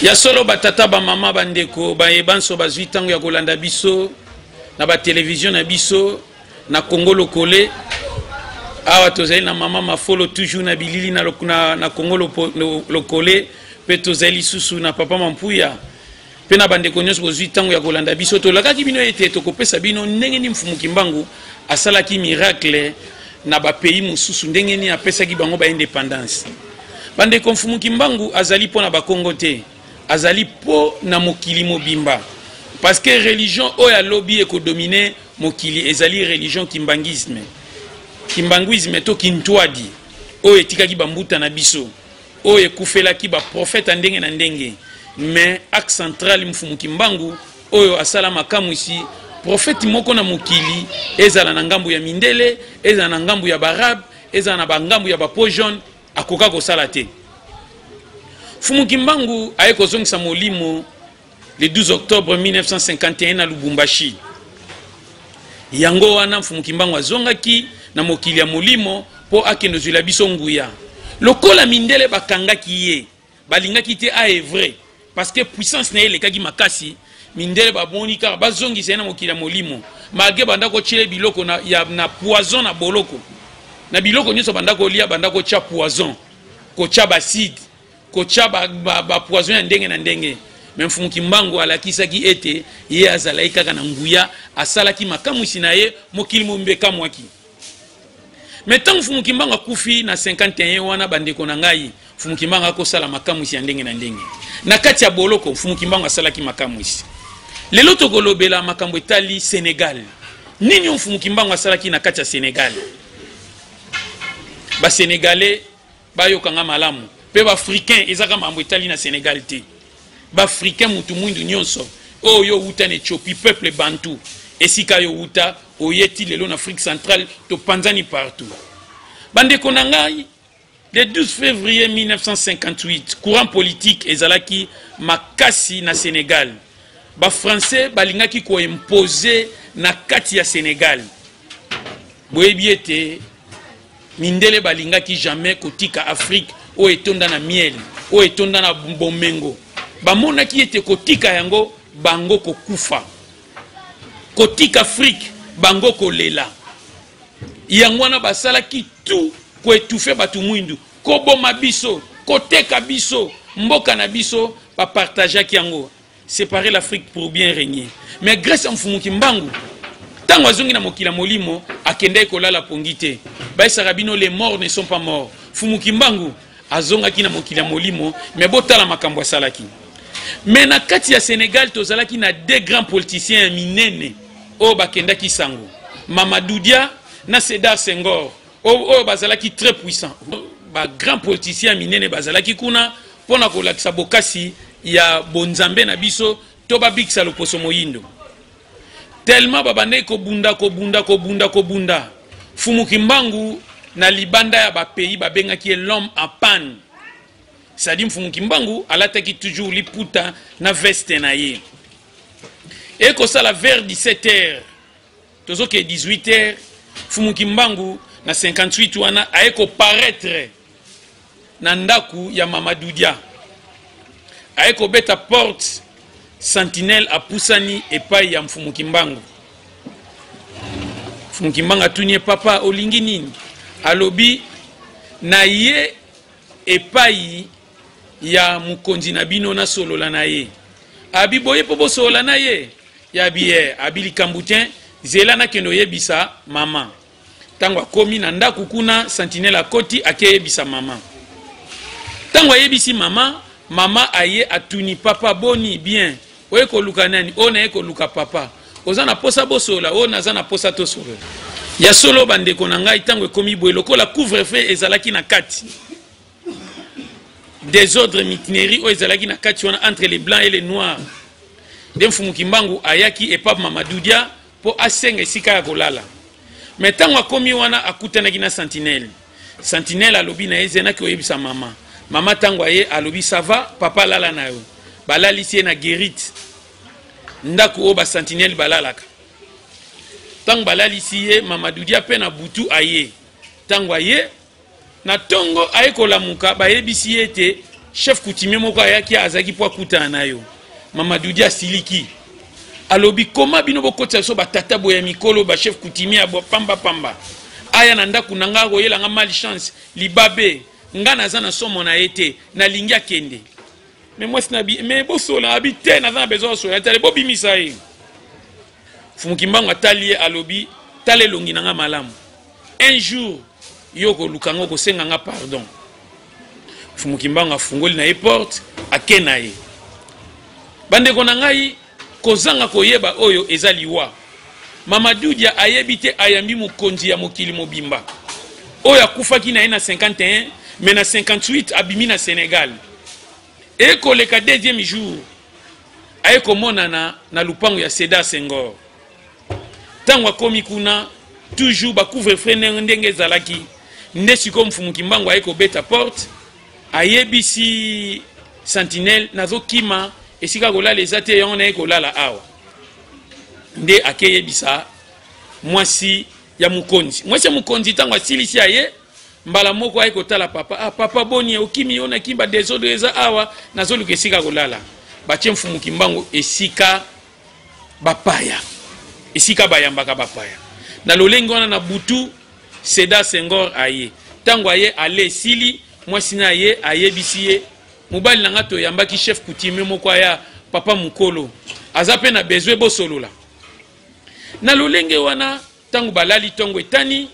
Ya solo batata ba mama bandeko ba ebanso ba zwitango ya kolanda biso na ba télévision na biso na Congo lokole awa tozali na mama mafolo toujours na bilili na Congo lokole pe tozali susu na papa mampuya pe na bandeko nyonso bo zwitango ya kolanda biso to lakaki bino ete to kopesa bino ndenge ni mfumuki mbangu asalaki miracle na ba pays mususu ndenge ni apesaki bango ba indépendance bandeko mfumuki mbangu azali pona ba Congo te azali po na mokili mobimba parce que religion oya lobby eko dominer mokili ezali religion kimbangisme to kintwadi oyo etikaki bambuta na biso oyo ekufelaki ba prophète ndenge na ndenge mais axe central mfumuki mbangu oyo asala makamu isi prophète moko na mokili ezala na ngambu ya mindele ezala na ngambu ya barab ezala na bangambu ya bapojon akoka kosala te. Mfumuki mbangu aye kozongisa molimo le 12 octobre 1951 na Lubumbashi. Yango wana mfumuki mbangu azongaki na mokili ya molimo po akendo zula biso nguya. Lokola mindele bakangaki ye, balingaki te a vrai parce que puissance na ele kaki makasi mindele baboni ka bazongisa na mokili ya molimo. Malgré bandako chele biloko na poison na boloko. Na biloko nyonso bandako lia bandako cha poison, ko cha baside. Kocha ba poison ya ndenge na ndenge mais mfumuki mbangu alakisaki ete ye azalaki kaka na nguya asalaki makamu sinaye mokili mombeka mwaki mais tant mfumuki mbangu akufi na 51 wana bandeko na ngai mfumuki mbangu akosala makamu ya ndenge na ndenge na kati ya boloko mfumuki mbangu asalaki makamu isi lelo tokolobela makambo etali Sénégal nini mfumuki mbangu asalaki na kati ya Sénégal ba Sénégalais bayokanga malamu pe ba africain ezaka mambo etali na Sénégal te ba africain mutu mwindu nyonso oyo uta na Ethiopie peuple bantu esika yo uta oyeti lelo na Afrique centrale to panzani partout bandeko na ngai le 12 février 1958 courant politique ezalaki makasi na Sénégal ba français balingaki ko imposer na kati ya Sénégal boyebi ete mindele balingaki jamais kotika Afrique o etonda na miel o etonda na bomengo bamonaki ete kotika yango bango kokufa kotika Afrique bango kolela yango wana basalaki tout ko étouffer batu mwindu koboma biso koteka biso mboka na biso ba partageaki yango séparer l'Afrique pour bien régner mais grâce à mfumuki mbangu tango azongi na mokila molimo akende kolala pongite ba sarabino les morts ne sont pas morts mfumuki mbangu azongaki na mokili ya molimo mais botala makambo asalaki mais na kati ya Sénégal tozalaki na deux grands politiciens minene o bakendaki sango Mamadou Dia na Sédar Senghor o bazalaki très puissant ba grand politicien minene bazalaki kuna pona kolakisa bokasi ya bonzambe na biso to babikisa loposo moyindo tellement babane ko bunda Mfumuki mbangu na libanda ya ba pays babengaki l'homme en panne c'est-à-dire mfumuki mbangu alataki toujours liputa na veste na ye et ko sala vers 17h tozoke 18h mfumuki mbangu na 58 wana aeko paraître na ndaku ya Mamadou Dia aeko beta porte sentinelle a pusani epai ya mfumuki mbangu mfumuki mbangu atunie papa olingi nini alobi na ye epai ya mukonzi na bino na solola na ye abiboye po solola na ye ya biye abili kambutin zela na kendo yebisa mama tango akomi na ndaku kuna sentinelle akoti akeyebisa mama tango yebisi mama aye atuni papa boni bien oye ko luka nani ona ye ko luka papa ozana posa bosola ona zana posa to solo ya solo bandeko na ngai tango ekomi boye lokola couvre-feu ezalaki na kati désordre mutinerie o ezalaki na kati wana entre les blancs et les noirs de mfumuki mbangu ayaki epape Mamadou Dia po asenga esika ya kolala mais tango akomi wana akutanaki na sentinelle alobi na ezena ki oyebisa mama tango aye alobi ça va papa lala na yo balalisi na guérite ndaku o ba sentinelle balalaka tango balalisi ye Mamadou Dia pe na butu aye tango aye na tongo ayeko lamuka ba yebisi ete chef coutumier moko ayaki azaki po akutana na yo Mamadou Dia siliki alobi koma bino bokotsa so batata boya mikolo ba chef coutumier abo pamba aya na ndako nanga koyela nga malchance libabe nga naza na somo na ete na lingi akende mais moi sinabi mais bosola habité naza na besoin so tale bobimisa ye Fumukimbangu atali alobi tale longi nanga malamu un jour yoko lukango ko senga nga pardon Fumukimbangu afungoli na ye porte akena ye bande ko nangai kozanga koyeba oyo ezaliwa Mamadou Dia ayebite ayambi mukonzi ya mokili mobimba oyo akufaki na ye na 51 mais na 58 abimi na Sénégal et koleka deuxième jour ayeko monana na lupango ya Sédar Senghor tango akomi kuna toujours ba couvre-feu ndenge ezalaki nde siko Fumukimbangu ayeko beta porte ayebisi sentinelle nazokima esika kolala ezate yon na kolala awa nde akeyebisa mwasi ya mukonzi tango asilisi aye mbala moko ayeko tala papa papa boni okimi yona kimba désordre eza awa nazoluka esika kolala batie Fumukimbangu esika bapaya esika bayambaka bapaya na lolengi wana na butu Sédar Senghor aye tango aye ale sili mwasi na aye ayebisi ye mobali nanga to yambaki chef coutumier moko ya papa mukolo azape na bezwe bosolola na lolenge wana tango balali tongo etani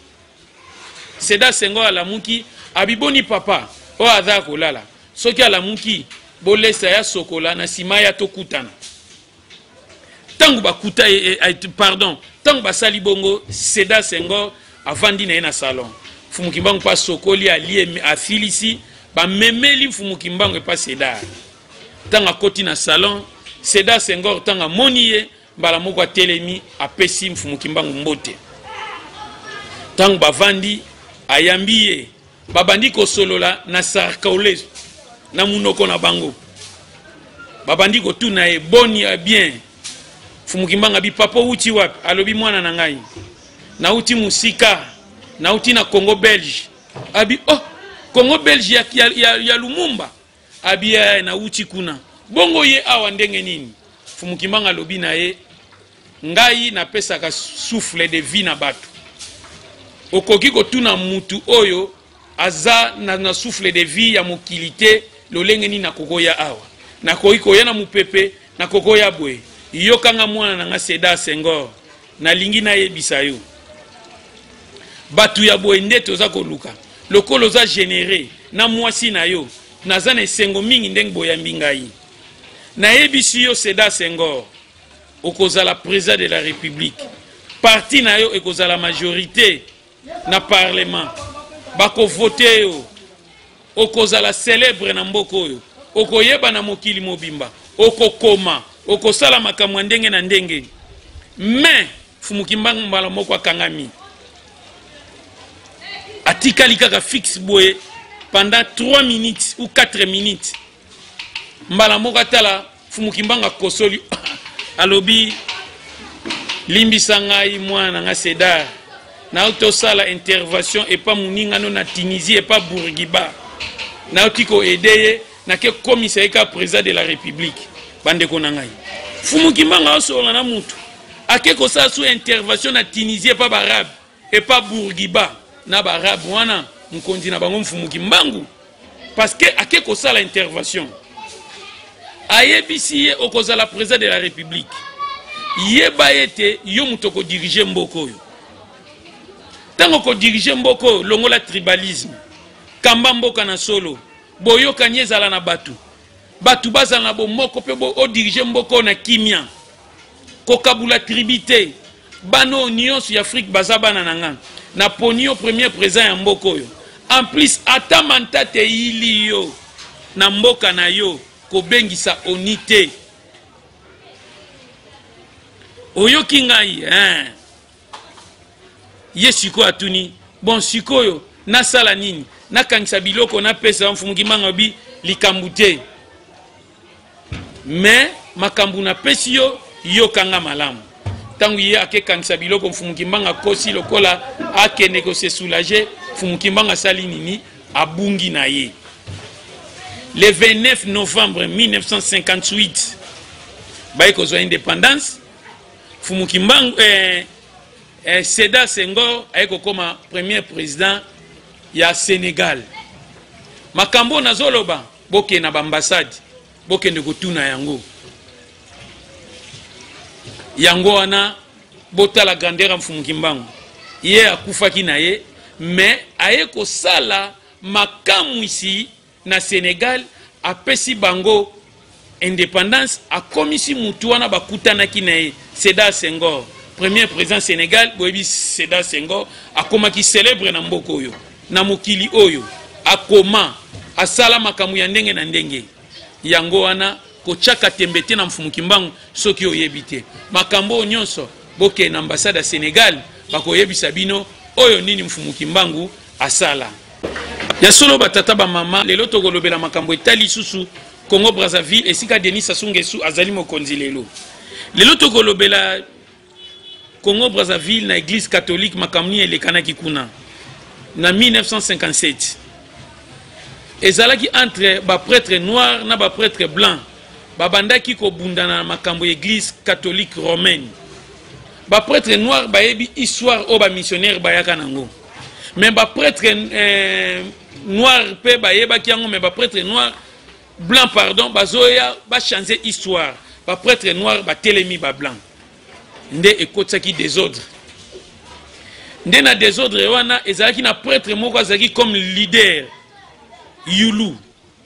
Sédar Senghor alamuki abiboni papa o aza kolala soki alamuki bolesa ya sokola na sima ya tokutana tango bakuta pardon tango basali bongo Sédar Senghor avandi na ye na salon Fumukimbangu pa sokoli ali afilisi ba memeli Fumukimbangu pa Sédar tango akoti na salon Sédar Senghor tango moni ye mbala moko atelemi apesi Fumukimbangu mbote tango bavandi ayambi ye babandi kosolola na sarkaule na munoko na bango babandi kotuna ye boni ya bien Fumukimbangu abi papa uti wapi alobi mwana na ngai na uti musika na uti na Congo Belge abi oh Congo Belge ya Lumumba abi na uti kuna bongo ye awa ndenge nini Fumukimbangu alobi na ye ngai na pesaka souffle de vie na batu okoki kotuna mutu oyo aza na souffle de vie ya mokilité lolenge ni na kokoya awa na koyi koya na mupepe na kokoya bwe yokanga mwana na nga Sédar Senghor na lingi na yebisa yo batu ya bwe nde toza koluka lokolo za généré na mwasi na yo naza na esengo mingi ndenge boyambi ngai na yebisi yo Sédar Senghor okozala président de la République parti na yo ekozala majorité na parlement bako voter yo okozala célèbre na mboko yo okoyeba na mokili mobimba okokoma okosala makamwa ndenge na ndenge mais Fumukimbangu mbala moko akangami atikali kaka fixe boye pendant 3 minutes ou 4 minutes mbala moko atala Fumukimbangu akosoli alobi limbisa ngai mwana nga Sédar na utosala intervention et pas muningano na Tunisie et pas Bourguiba na utiko aider na ke commissaire ka président de la République bande ko nangai Fumukimbangu asola na mutu akeko sa sous intervention na Tunisie et pas Barabe et pas Bourguiba na Barabe wana mkonzi na bango Fumukimbangu parce que akeko sala intervention ayebisi ye okozala président de la République yeba ete yo mutoko diriger mboko yo tango ko diriger mboko longola tribalisme kamba mboka na solo boyoka nyezala na batu bazala na bomoko pe bo o diriger mboko na kimia ko kabula tribité bano nyonso ya Afrique bazabana nanga na ponio premier président ya mboko yo en plus atamanta te ili yo na mboka na yo ko bengisa onité oyo kingai ye siko atuni bon sikoyo na sala nini na kangisa biloko na pesa Fumukimbangu bi likambute mais makambu na pesi yo kanga malamu tangu ye ake kangisa biloko Fumukimbangu akosi lokola akene ko se soulager Fumukimbangu asali nini abungi na ye. Le 29 novembre 1958 baye kozwa indépendance Fumukimbangu Sédar Senghor aye kokoma premier président ya Sénégal. Makambo nazoloba boke na bambassade boke ndeko tuna yango. Yango wana bota la grandeur Fumukimbangu. Ye akufaki na ye mais aye ko sala makamu ici na Sénégal apesi bango indépendance a komisi mutu wana bakutanaki na ye Sédar Senghor premier président Sénégal boyebi Sédar Senghor akomaki célèbre na mboko oyo na mokili oyo akoma asala makamu ya ndenge na ndenge yango wana kochaka tembete na Mfumukimbangu soki oyebite makambo nyonso boke na ambassade ya Sénégal bakoyebisa bino oyo nini Mfumukimbangu asala ya solo batata ba mama lelo tokolobela makambo etali susu Congo Brazzaville esika Denis Sassou Nguesso azali mokonzi lelo tokolobela Congo Brazzaville na église catholique makamni elekanaki kuna na 1957 ezalaki entre ba prêtre noir na ba prêtre blanc babandaki ko bundana na makambo église catholique romaine ba prêtre noir bayebi histoire o ba missionnaire bayaka nango mais ba prêtre noir pe bayeba kiango mais ba prêtre noir blanc pardon bazoya ba changer histoire ba prêtre noir ba telemi ba blanc nde ekotsaki désordre nde na désordre wana ezalaki na prêtre moko azalaki comme leader Yulu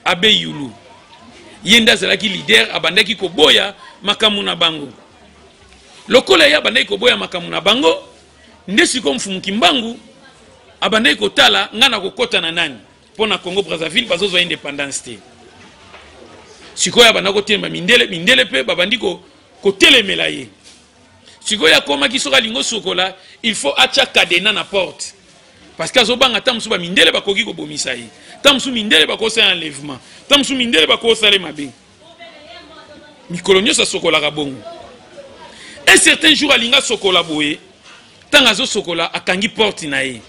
abbé Yulu yenda azalaki leader abandaki koboya makamu na bango lokola ya abandaki koboya makamu na bango nde siko Mfumukimbangu abandaki kotala ngana kokota na nani pona Congo Brazzaville bazozwa indépendance te sikoya abandaki kotelema mindele pe babandi kotelemela ye sikoya akomaki soka lingo sokola il faut acha cadena na porte parce que azobanga tamusu ba mindele bakoki kobomisa ye tamusu mindele bakosala enlèvement tamusu mindele bakosala mabe mikolo nyonso sokola bongo un certain jour alinga sokola boye tanga zo sokola akangi porte na ye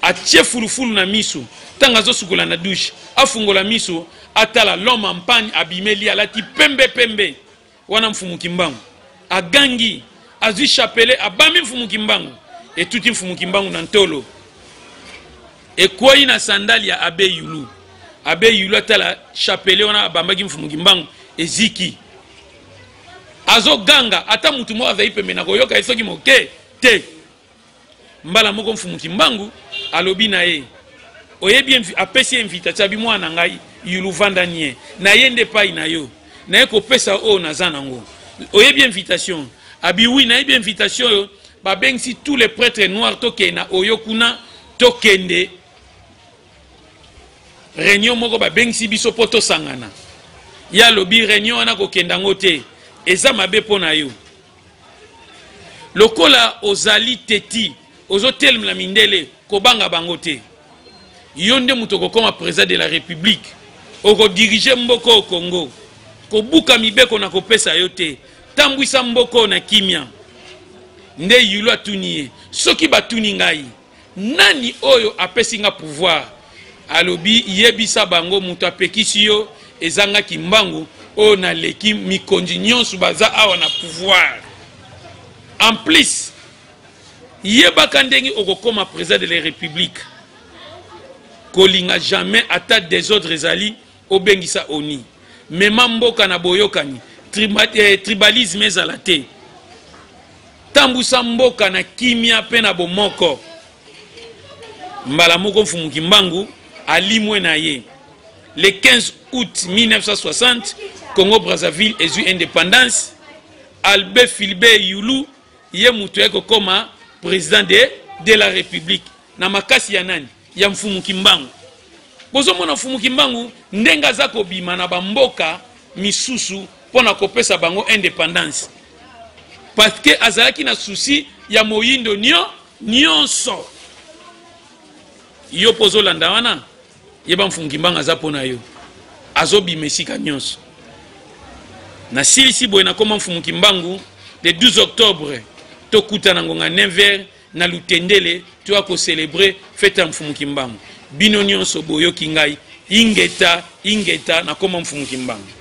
atie fulufulu na miso tanga zo sokola na douche afungola miso atala l'homme en panne abimeli alati pembe wana Mfumukimbangu agangi azui chapelet abami Mfumukimbangu et tout Mfumukimbangu na ntolo ekoi na sandali ya abbé Yulu atala chapelet wana abambaki Mfumukimbangu eziki azo ganga ata mutu mo azai pembe na koyoka esoki moke te mbala moko Mfumukimbangu alobi na ye oyebi apesi invitation bi mwana ngai Yulu vandanie na yende pai na yo na ko pesa o na zanango oyebi invitation abi oui na yebi invitation yo ba bengsi tous les prêtres noirs tokena oyokuna tokende réunion moko ba bengsi biso poto sangana ya lobi réunion na kokenda ngote eza mabe pona yo lokola ozali teti ozotelem la mindele kobanga bangote yonde mutoko koma président de la république oko diriger mboko au Congo kobuka mibeko na kopesa yote tambwisa mboko na kimia nde Yulu atuniye soki batuni ngai nani oyo apesinga pouvoir alobi yebisa bango mutu apekisi yo ezanga kimbangu o na leki mikonzi nyonso baza awa na pouvoir en plus yebaka ndenge okokoma président de la république kolinga jamais ata désordre ezali obengisa oni mema mboka na boyokani tribalisme ezala te tambusa mboka na kimia pe na bomoko mbala moko Mfumukimbangu alimwe na ye le 15 août 1960 Congo Brazzaville ezui indépendance Albert Philibert Yulu ye mutu eko koma président de la république na makasi ya nani ya Mfumukimbangu bozo mona Mfumukimbangu ndenga za kobima na bamboka misusu pona kopesa bango indépendance parce que azalaki na souci ya moyindo nyonso yo pozo landa wana yeba Mfumukimbangu aza pona yo azobima esika nyonso na silisi boye na koma Mfumukimbangu le 12 octobre tokutana ngonga 9h na Lutendele tu vas célébrer fête ya Mfumukimbangu bino nyonso boyoki ngai ingeta na koma mfunguki mbanga.